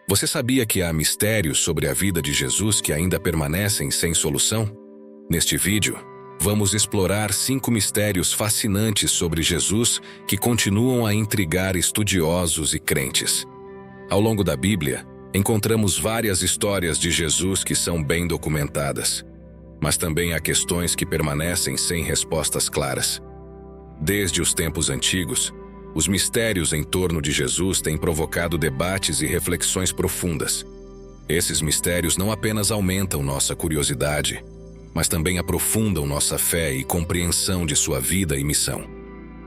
Você sabia que há mistérios sobre a vida de Jesus que ainda permanecem sem solução? Neste vídeo, vamos explorar 5 mistérios fascinantes sobre Jesus que continuam a intrigar estudiosos e crentes. Ao longo da Bíblia, encontramos várias histórias de Jesus que são bem documentadas, mas também há questões que permanecem sem respostas claras. Desde os tempos antigos, os mistérios em torno de Jesus têm provocado debates e reflexões profundas. Esses mistérios não apenas aumentam nossa curiosidade, mas também aprofundam nossa fé e compreensão de sua vida e missão.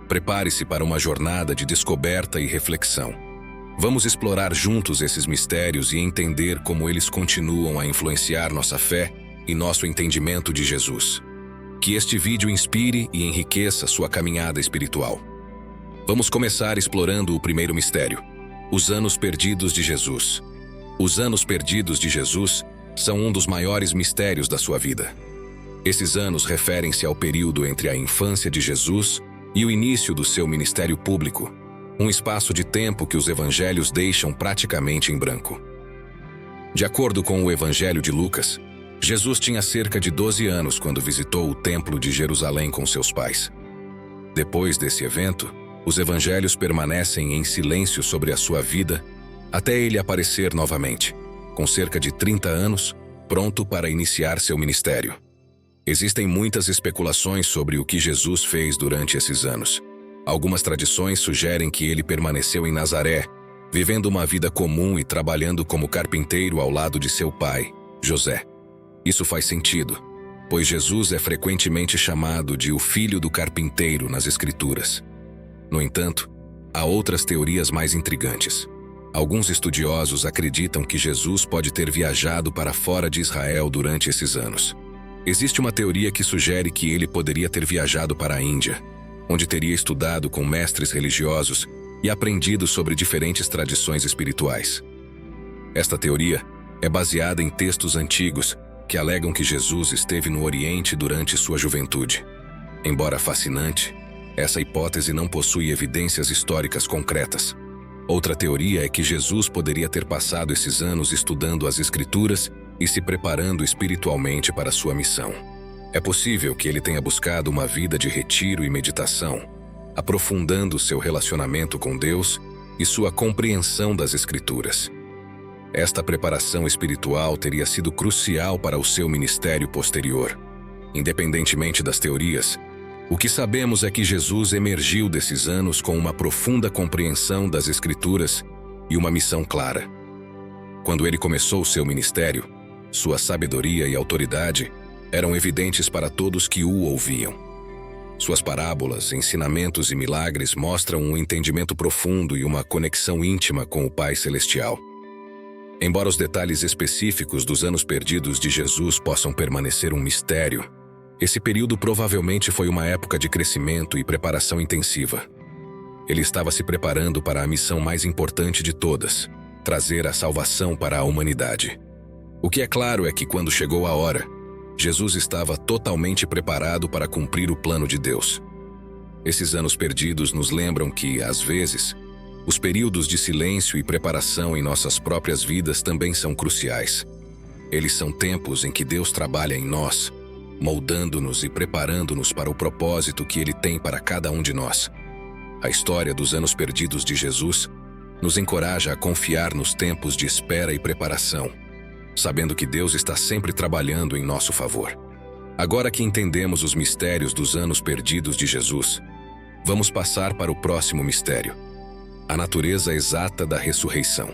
Prepare-se para uma jornada de descoberta e reflexão. Vamos explorar juntos esses mistérios e entender como eles continuam a influenciar nossa fé e nosso entendimento de Jesus. Que este vídeo inspire e enriqueça sua caminhada espiritual. Vamos começar explorando o primeiro mistério: os anos perdidos de Jesus. Os anos perdidos de Jesus são um dos maiores mistérios da sua vida. Esses anos referem-se ao período entre a infância de Jesus e o início do seu ministério público, um espaço de tempo que os evangelhos deixam praticamente em branco. De acordo com o Evangelho de Lucas, Jesus tinha cerca de 12 anos quando visitou o Templo de Jerusalém com seus pais. Depois desse evento, os evangelhos permanecem em silêncio sobre a sua vida até ele aparecer novamente, com cerca de 30 anos, pronto para iniciar seu ministério. Existem muitas especulações sobre o que Jesus fez durante esses anos. Algumas tradições sugerem que ele permaneceu em Nazaré, vivendo uma vida comum e trabalhando como carpinteiro ao lado de seu pai, José. Isso faz sentido, pois Jesus é frequentemente chamado de o filho do carpinteiro nas Escrituras. No entanto, há outras teorias mais intrigantes. Alguns estudiosos acreditam que Jesus pode ter viajado para fora de Israel durante esses anos. Existe uma teoria que sugere que ele poderia ter viajado para a Índia, onde teria estudado com mestres religiosos e aprendido sobre diferentes tradições espirituais. Esta teoria é baseada em textos antigos que alegam que Jesus esteve no Oriente durante sua juventude. Embora fascinante, essa hipótese não possui evidências históricas concretas. Outra teoria é que Jesus poderia ter passado esses anos estudando as Escrituras e se preparando espiritualmente para sua missão. É possível que ele tenha buscado uma vida de retiro e meditação, aprofundando seu relacionamento com Deus e sua compreensão das Escrituras. Esta preparação espiritual teria sido crucial para o seu ministério posterior. Independentemente das teorias, o que sabemos é que Jesus emergiu desses anos com uma profunda compreensão das Escrituras e uma missão clara. Quando ele começou seu ministério, sua sabedoria e autoridade eram evidentes para todos que o ouviam. Suas parábolas, ensinamentos e milagres mostram um entendimento profundo e uma conexão íntima com o Pai Celestial. Embora os detalhes específicos dos anos perdidos de Jesus possam permanecer um mistério, esse período provavelmente foi uma época de crescimento e preparação intensiva. Ele estava se preparando para a missão mais importante de todas: trazer a salvação para a humanidade. O que é claro é que quando chegou a hora, Jesus estava totalmente preparado para cumprir o plano de Deus. Esses anos perdidos nos lembram que, às vezes, os períodos de silêncio e preparação em nossas próprias vidas também são cruciais. Eles são tempos em que Deus trabalha em nós, moldando-nos e preparando-nos para o propósito que Ele tem para cada um de nós. A história dos anos perdidos de Jesus nos encoraja a confiar nos tempos de espera e preparação, sabendo que Deus está sempre trabalhando em nosso favor. Agora que entendemos os mistérios dos anos perdidos de Jesus, vamos passar para o próximo mistério: a natureza exata da ressurreição.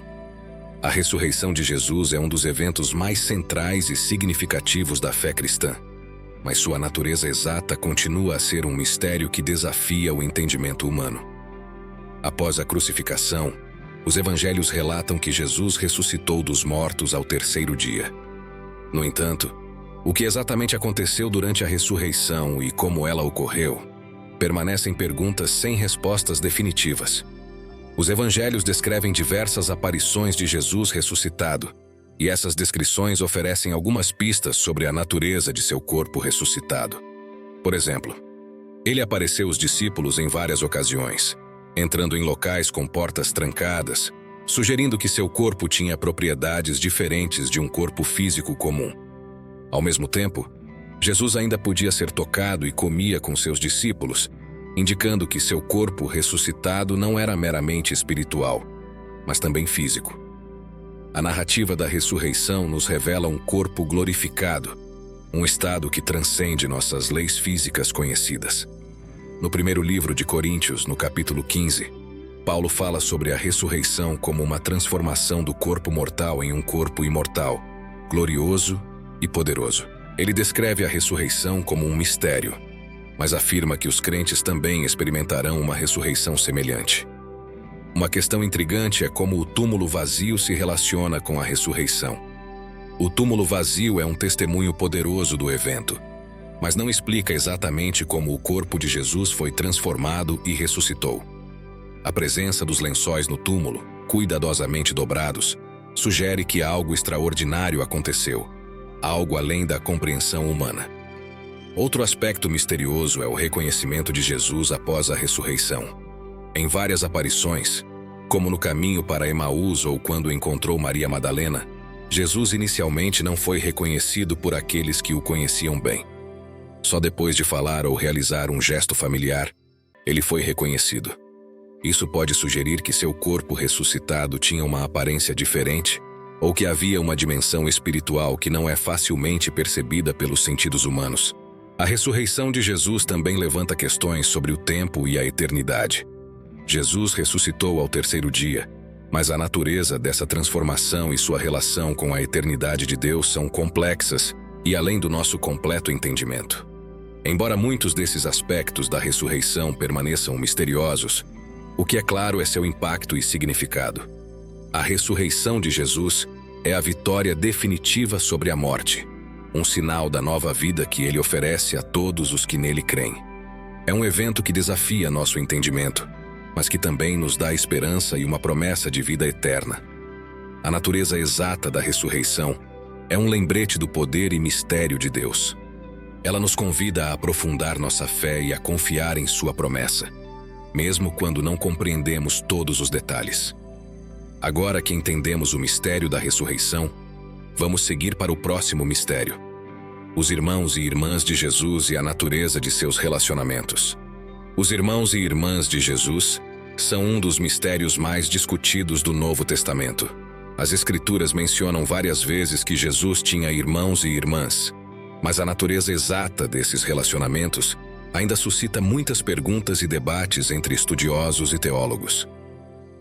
A ressurreição de Jesus é um dos eventos mais centrais e significativos da fé cristã, mas sua natureza exata continua a ser um mistério que desafia o entendimento humano. Após a crucificação, os evangelhos relatam que Jesus ressuscitou dos mortos ao 3º dia. No entanto, o que exatamente aconteceu durante a ressurreição e como ela ocorreu, permanecem perguntas sem respostas definitivas. Os evangelhos descrevem diversas aparições de Jesus ressuscitado, e essas descrições oferecem algumas pistas sobre a natureza de seu corpo ressuscitado. Por exemplo, ele apareceu aos discípulos em várias ocasiões, entrando em locais com portas trancadas, sugerindo que seu corpo tinha propriedades diferentes de um corpo físico comum. Ao mesmo tempo, Jesus ainda podia ser tocado e comia com seus discípulos, indicando que seu corpo ressuscitado não era meramente espiritual, mas também físico. A narrativa da ressurreição nos revela um corpo glorificado, um estado que transcende nossas leis físicas conhecidas. No primeiro livro de Coríntios, no capítulo 15, Paulo fala sobre a ressurreição como uma transformação do corpo mortal em um corpo imortal, glorioso e poderoso. Ele descreve a ressurreição como um mistério, mas afirma que os crentes também experimentarão uma ressurreição semelhante. Uma questão intrigante é como o túmulo vazio se relaciona com a ressurreição. O túmulo vazio é um testemunho poderoso do evento, mas não explica exatamente como o corpo de Jesus foi transformado e ressuscitou. A presença dos lençóis no túmulo, cuidadosamente dobrados, sugere que algo extraordinário aconteceu, algo além da compreensão humana. Outro aspecto misterioso é o reconhecimento de Jesus após a ressurreição. Em várias aparições, como no caminho para Emaús ou quando encontrou Maria Madalena, Jesus inicialmente não foi reconhecido por aqueles que o conheciam bem. Só depois de falar ou realizar um gesto familiar, ele foi reconhecido. Isso pode sugerir que seu corpo ressuscitado tinha uma aparência diferente, ou que havia uma dimensão espiritual que não é facilmente percebida pelos sentidos humanos. A ressurreição de Jesus também levanta questões sobre o tempo e a eternidade. Jesus ressuscitou ao terceiro dia, mas a natureza dessa transformação e sua relação com a eternidade de Deus são complexas e além do nosso completo entendimento. Embora muitos desses aspectos da ressurreição permaneçam misteriosos, o que é claro é seu impacto e significado. A ressurreição de Jesus é a vitória definitiva sobre a morte, um sinal da nova vida que ele oferece a todos os que nele creem. É um evento que desafia nosso entendimento, mas que também nos dá esperança e uma promessa de vida eterna. A natureza exata da ressurreição é um lembrete do poder e mistério de Deus. Ela nos convida a aprofundar nossa fé e a confiar em sua promessa, mesmo quando não compreendemos todos os detalhes. Agora que entendemos o mistério da ressurreição, vamos seguir para o próximo mistério: os irmãos e irmãs de Jesus e a natureza de seus relacionamentos. Os irmãos e irmãs de Jesus são um dos mistérios mais discutidos do Novo Testamento. As Escrituras mencionam várias vezes que Jesus tinha irmãos e irmãs, mas a natureza exata desses relacionamentos ainda suscita muitas perguntas e debates entre estudiosos e teólogos.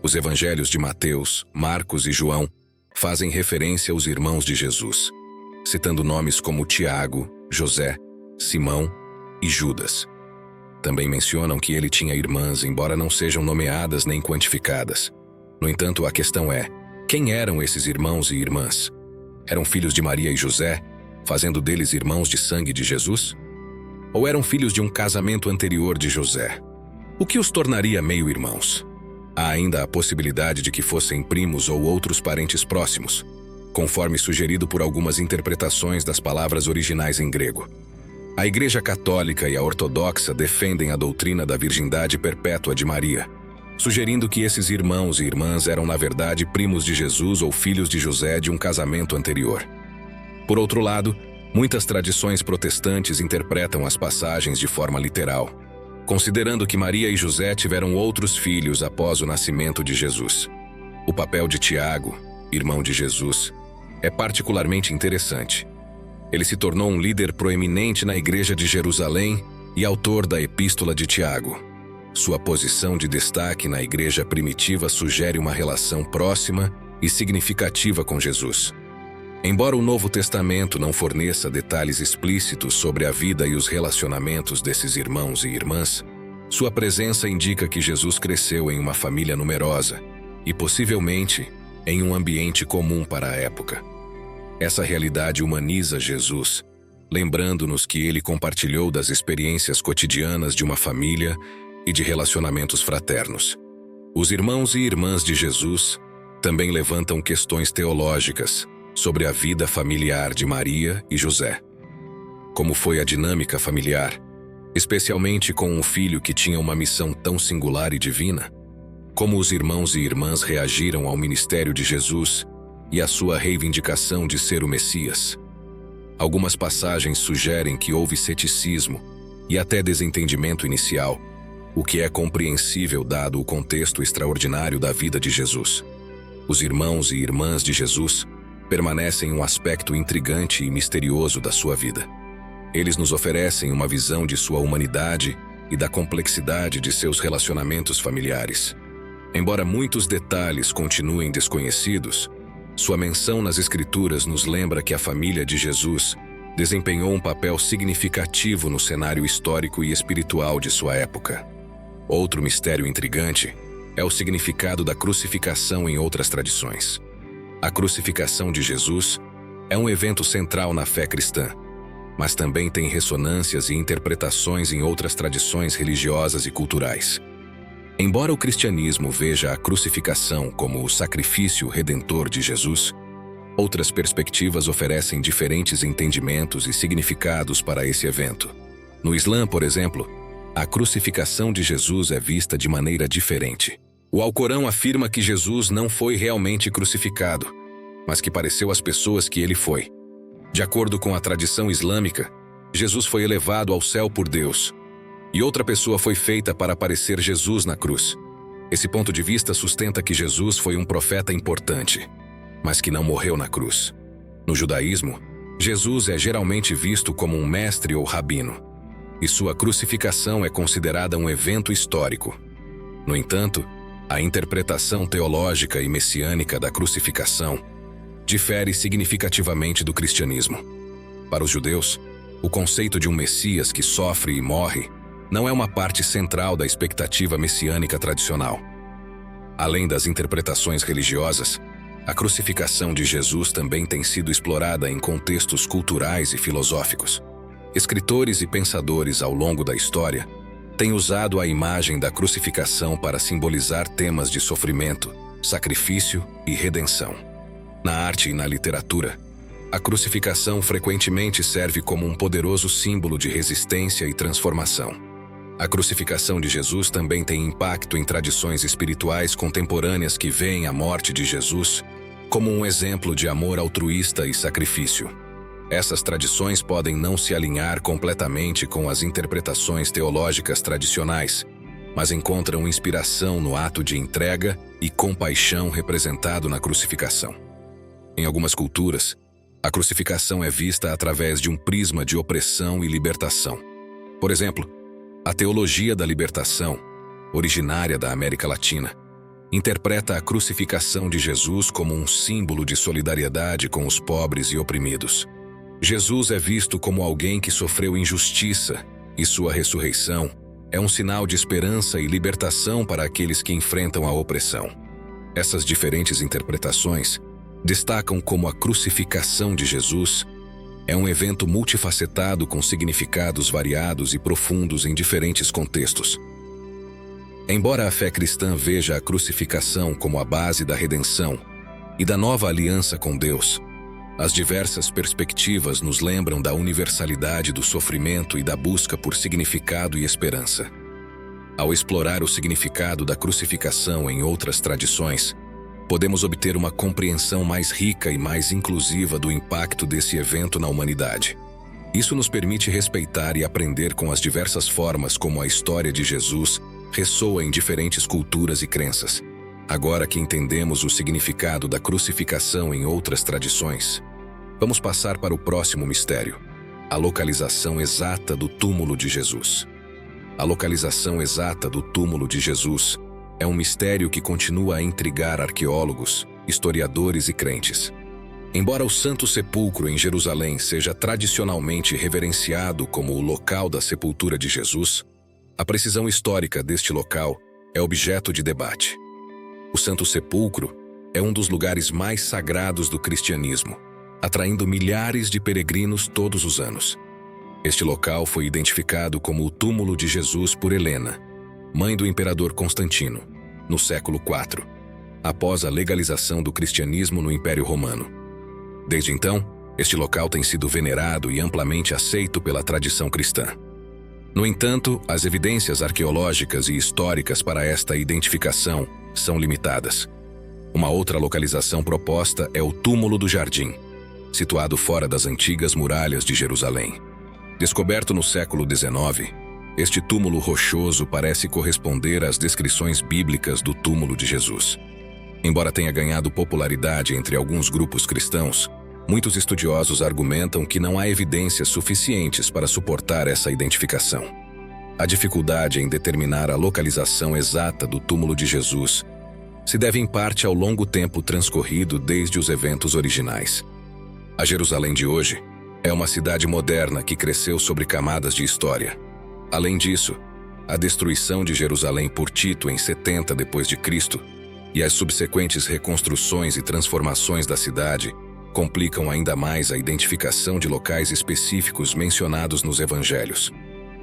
Os evangelhos de Mateus, Marcos e João fazem referência aos irmãos de Jesus, citando nomes como Tiago, José, Simão e Judas. Também mencionam que ele tinha irmãs, embora não sejam nomeadas nem quantificadas. No entanto, a questão é: quem eram esses irmãos e irmãs? Eram filhos de Maria e José, fazendo deles irmãos de sangue de Jesus? Ou eram filhos de um casamento anterior de José? O que os tornaria meio-irmãos? Há ainda a possibilidade de que fossem primos ou outros parentes próximos, conforme sugerido por algumas interpretações das palavras originais em grego. A Igreja Católica e a Ortodoxa defendem a doutrina da virgindade perpétua de Maria, sugerindo que esses irmãos e irmãs eram na verdade primos de Jesus ou filhos de José de um casamento anterior. Por outro lado, muitas tradições protestantes interpretam as passagens de forma literal, considerando que Maria e José tiveram outros filhos após o nascimento de Jesus. O papel de Tiago, irmão de Jesus, é particularmente interessante. Ele se tornou um líder proeminente na Igreja de Jerusalém e autor da Epístola de Tiago. Sua posição de destaque na Igreja primitiva sugere uma relação próxima e significativa com Jesus. Embora o Novo Testamento não forneça detalhes explícitos sobre a vida e os relacionamentos desses irmãos e irmãs, sua presença indica que Jesus cresceu em uma família numerosa e, possivelmente, em um ambiente comum para a época. Essa realidade humaniza Jesus, lembrando-nos que ele compartilhou das experiências cotidianas de uma família e de relacionamentos fraternos. Os irmãos e irmãs de Jesus também levantam questões teológicas sobre a vida familiar de Maria e José. Como foi a dinâmica familiar, especialmente com um filho que tinha uma missão tão singular e divina? como os irmãos e irmãs reagiram ao ministério de Jesus e à sua reivindicação de ser o Messias. Algumas passagens sugerem que houve ceticismo e até desentendimento inicial, o que é compreensível dado o contexto extraordinário da vida de Jesus. Os irmãos e irmãs de Jesus permanecem um aspecto intrigante e misterioso da sua vida. Eles nos oferecem uma visão de sua humanidade e da complexidade de seus relacionamentos familiares. Embora muitos detalhes continuem desconhecidos, sua menção nas Escrituras nos lembra que a família de Jesus desempenhou um papel significativo no cenário histórico e espiritual de sua época. Outro mistério intrigante é o significado da crucificação em outras tradições. A crucificação de Jesus é um evento central na fé cristã, mas também tem ressonâncias e interpretações em outras tradições religiosas e culturais. Embora o cristianismo veja a crucificação como o sacrifício redentor de Jesus, outras perspectivas oferecem diferentes entendimentos e significados para esse evento. No Islã, por exemplo, a crucificação de Jesus é vista de maneira diferente. O Alcorão afirma que Jesus não foi realmente crucificado, mas que pareceu às pessoas que ele foi. De acordo com a tradição islâmica, Jesus foi elevado ao céu por Deus, e outra pessoa foi feita para parecer Jesus na cruz. Esse ponto de vista sustenta que Jesus foi um profeta importante, mas que não morreu na cruz. No judaísmo, Jesus é geralmente visto como um mestre ou rabino, e sua crucificação é considerada um evento histórico. No entanto, a interpretação teológica e messiânica da crucificação difere significativamente do cristianismo. Para os judeus, o conceito de um Messias que sofre e morre não é uma parte central da expectativa messiânica tradicional. Além das interpretações religiosas, a crucificação de Jesus também tem sido explorada em contextos culturais e filosóficos. Escritores e pensadores ao longo da história têm usado a imagem da crucificação para simbolizar temas de sofrimento, sacrifício e redenção. Na arte e na literatura, a crucificação frequentemente serve como um poderoso símbolo de resistência e transformação. A crucificação de Jesus também tem impacto em tradições espirituais contemporâneas que veem a morte de Jesus como um exemplo de amor altruísta e sacrifício. Essas tradições podem não se alinhar completamente com as interpretações teológicas tradicionais, mas encontram inspiração no ato de entrega e compaixão representado na crucificação. Em algumas culturas, a crucificação é vista através de um prisma de opressão e libertação. Por exemplo, a teologia da libertação, originária da América Latina, interpreta a crucificação de Jesus como um símbolo de solidariedade com os pobres e oprimidos. Jesus é visto como alguém que sofreu injustiça, e sua ressurreição é um sinal de esperança e libertação para aqueles que enfrentam a opressão. Essas diferentes interpretações destacam como a crucificação de Jesus é um evento multifacetado com significados variados e profundos em diferentes contextos. Embora a fé cristã veja a crucificação como a base da redenção e da nova aliança com Deus, as diversas perspectivas nos lembram da universalidade do sofrimento e da busca por significado e esperança. Ao explorar o significado da crucificação em outras tradições, podemos obter uma compreensão mais rica e mais inclusiva do impacto desse evento na humanidade. Isso nos permite respeitar e aprender com as diversas formas como a história de Jesus ressoa em diferentes culturas e crenças. Agora que entendemos o significado da crucificação em outras tradições, vamos passar para o próximo mistério: a localização exata do túmulo de Jesus. A localização exata do túmulo de Jesus é um mistério que continua a intrigar arqueólogos, historiadores e crentes. Embora o Santo Sepulcro em Jerusalém seja tradicionalmente reverenciado como o local da sepultura de Jesus, a precisão histórica deste local é objeto de debate. O Santo Sepulcro é um dos lugares mais sagrados do cristianismo, atraindo milhares de peregrinos todos os anos. Este local foi identificado como o túmulo de Jesus por Helena, mãe do imperador Constantino, no século IV, após a legalização do cristianismo no Império Romano. Desde então, este local tem sido venerado e amplamente aceito pela tradição cristã. No entanto, as evidências arqueológicas e históricas para esta identificação são limitadas. Uma outra localização proposta é o Túmulo do Jardim, situado fora das antigas muralhas de Jerusalém. Descoberto no século XIX, este túmulo rochoso parece corresponder às descrições bíblicas do túmulo de Jesus. Embora tenha ganhado popularidade entre alguns grupos cristãos, muitos estudiosos argumentam que não há evidências suficientes para suportar essa identificação. A dificuldade em determinar a localização exata do túmulo de Jesus se deve em parte ao longo tempo transcorrido desde os eventos originais. A Jerusalém de hoje é uma cidade moderna que cresceu sobre camadas de história. Além disso, a destruição de Jerusalém por Tito em 70 d.C. e as subsequentes reconstruções e transformações da cidade complicam ainda mais a identificação de locais específicos mencionados nos evangelhos.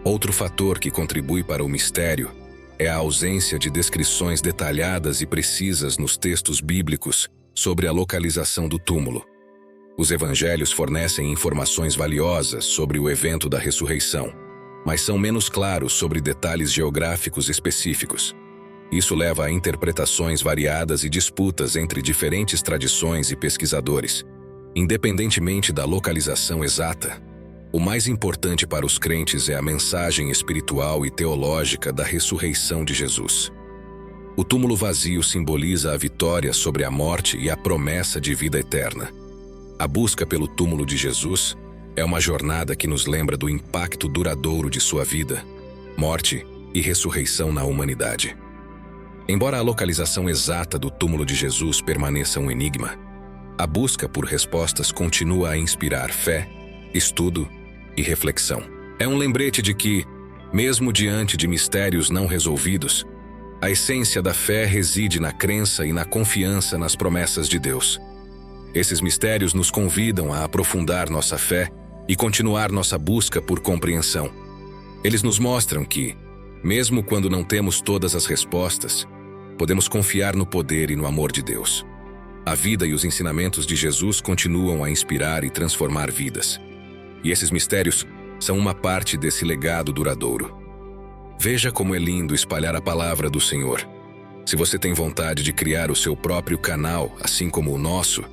Outro fator que contribui para o mistério é a ausência de descrições detalhadas e precisas nos textos bíblicos sobre a localização do túmulo. Os evangelhos fornecem informações valiosas sobre o evento da ressurreição, mas são menos claros sobre detalhes geográficos específicos. Isso leva a interpretações variadas e disputas entre diferentes tradições e pesquisadores. Independentemente da localização exata, o mais importante para os crentes é a mensagem espiritual e teológica da ressurreição de Jesus. O túmulo vazio simboliza a vitória sobre a morte e a promessa de vida eterna. A busca pelo túmulo de Jesus é uma jornada que nos lembra do impacto duradouro de sua vida, morte e ressurreição na humanidade. Embora a localização exata do túmulo de Jesus permaneça um enigma, a busca por respostas continua a inspirar fé, estudo e reflexão. É um lembrete de que, mesmo diante de mistérios não resolvidos, a essência da fé reside na crença e na confiança nas promessas de Deus. Esses mistérios nos convidam a aprofundar nossa fé e continuar nossa busca por compreensão. Eles nos mostram que, mesmo quando não temos todas as respostas, podemos confiar no poder e no amor de Deus. A vida e os ensinamentos de Jesus continuam a inspirar e transformar vidas. E esses mistérios são uma parte desse legado duradouro. Veja como é lindo espalhar a palavra do Senhor. Se você tem vontade de criar o seu próprio canal, assim como o nosso,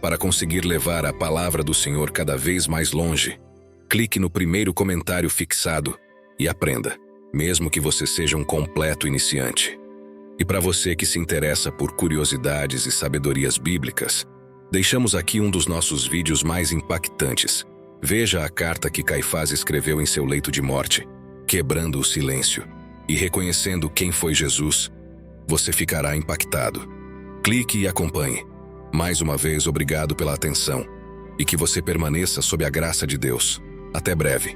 para conseguir levar a palavra do Senhor cada vez mais longe, clique no primeiro comentário fixado e aprenda, mesmo que você seja um completo iniciante. E para você que se interessa por curiosidades e sabedorias bíblicas, deixamos aqui um dos nossos vídeos mais impactantes. Veja a carta que Caifás escreveu em seu leito de morte, quebrando o silêncio e reconhecendo quem foi Jesus. Você ficará impactado. Clique e acompanhe. Mais uma vez, obrigado pela atenção e que você permaneça sob a graça de Deus. Até breve.